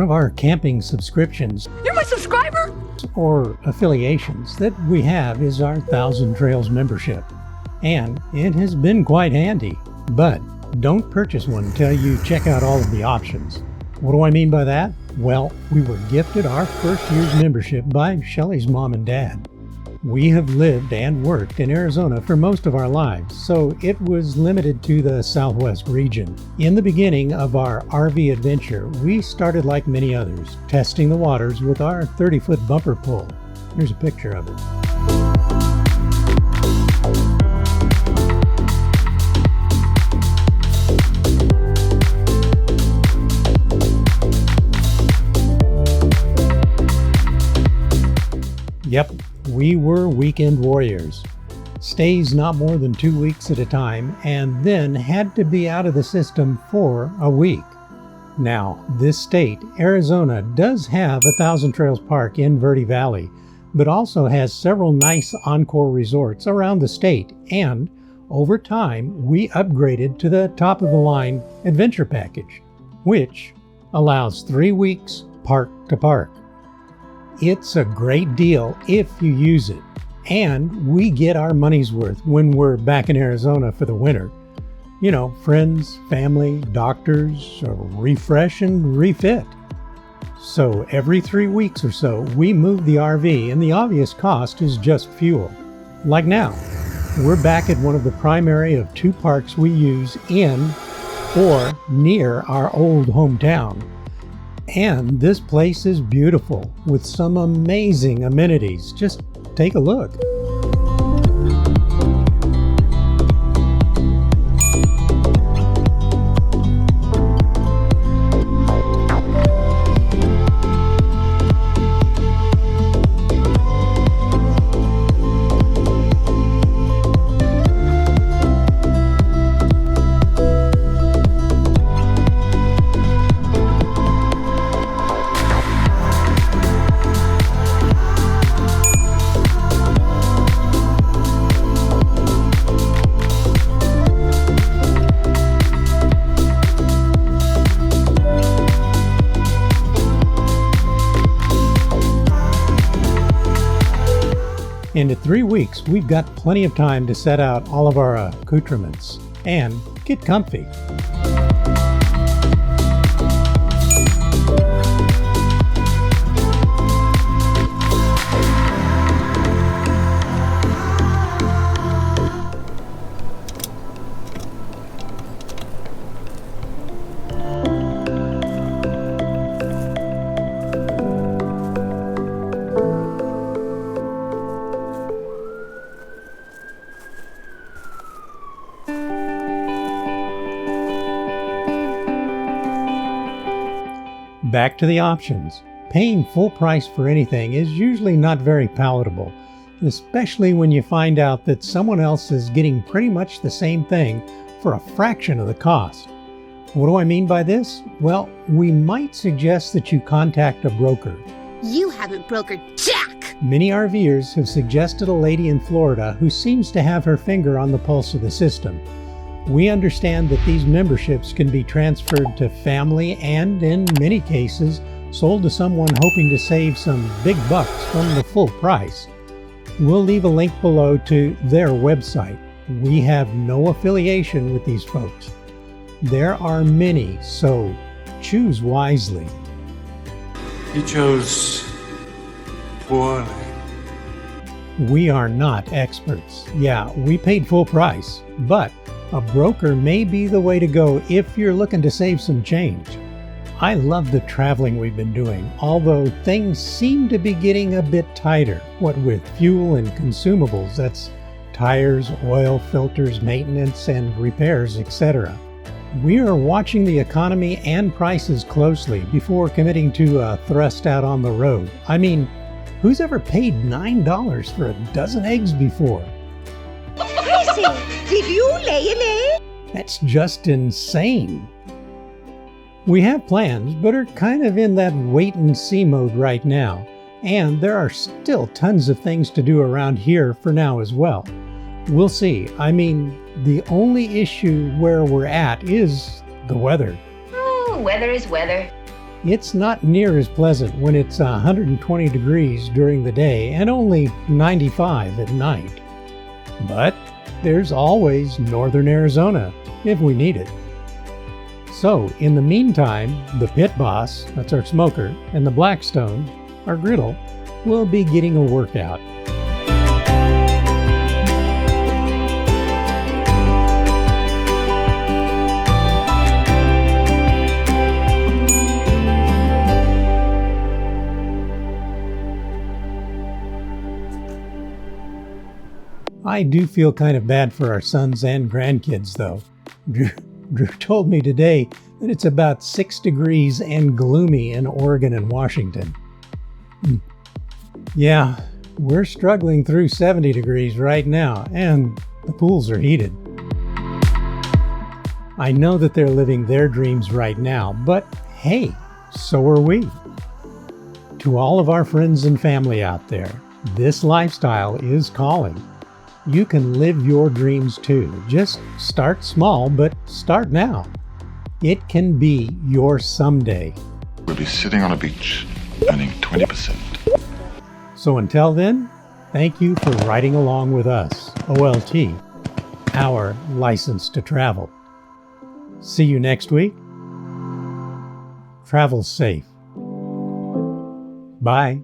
of our camping subscriptions You're my subscriber? or affiliations that we have is our Thousand Trails membership. And it has been quite handy. But don't purchase one until you check out all of the options. What do I mean by that? Well, we were gifted our first year's membership by Shelley's mom and dad. We have lived and worked in Arizona for most of our lives, so it was limited to the Southwest region. In the beginning of our RV adventure, we started like many others, testing the waters with our 30-foot bumper pull. Here's a picture of it. Yep, we were weekend warriors. Stays not more than 2 weeks at a time, and then had to be out of the system for a week. Now, this state, Arizona, does have a Thousand Trails Park in Verde Valley, but also has several nice Encore resorts around the state, and over time, we upgraded to the top-of-the-line adventure package, which allows 3 weeks park to park. It's a great deal if you use it, and we get our money's worth when we're back in Arizona for the winter. You know, friends, family, doctors, refresh and refit. So every 3 weeks or so, we move the RV, and the obvious cost is just fuel. Like now, we're back at one of the primary of 2 parks we use in or near our old hometown. And this place is beautiful with some amazing amenities. Just take a look. And at 3 weeks, we've got plenty of time to set out all of our accoutrements and get comfy. Back to the options. Paying full price for anything is usually not very palatable, especially when you find out that someone else is getting pretty much the same thing for a fraction of the cost. What do I mean by this? Well, we might suggest that you contact a broker. You haven't brokered jack! Many RVers have suggested a lady in Florida who seems to have her finger on the pulse of the system. We understand that these memberships can be transferred to family and, in many cases, sold to someone hoping to save some big bucks from the full price. We'll leave a link below to their website. We have no affiliation with these folks. There are many, so choose wisely. He chose poorly. We are not experts. Yeah, we paid full price, but a broker may be the way to go if you're looking to save some change. I love the traveling we've been doing, although things seem to be getting a bit tighter. What with fuel and consumables, that's tires, oil, filters, maintenance, and repairs, etc. We are watching the economy and prices closely before committing to thrust out on the road. I mean, who's ever paid $9 for a dozen eggs before? Crazy! Did you lay an egg? That's just insane. We have plans, but are kind of in that wait-and-see mode right now. And there are still tons of things to do around here for now as well. We'll see. I mean, the only issue where we're at is the weather. Oh, weather is weather. It's not near as pleasant when it's 120 degrees during the day and only 95 at night. But there's always northern Arizona if we need it. So, in the meantime, the pit boss, that's our smoker, and the Blackstone, our griddle, will be getting a workout. I do feel kind of bad for our sons and grandkids, though. Drew told me today that it's about 6 degrees and gloomy in Oregon and Washington. Yeah, we're struggling through 70 degrees right now, and the pools are heated. I know that they're living their dreams right now, but hey, so are we. To all of our friends and family out there, this lifestyle is calling. You can live your dreams too. Just start small, but start now. It can be your someday. We'll be sitting on a beach, earning 20%. So until then, thank you for riding along with us, OLT, our license to travel. See you next week. Travel safe. Bye.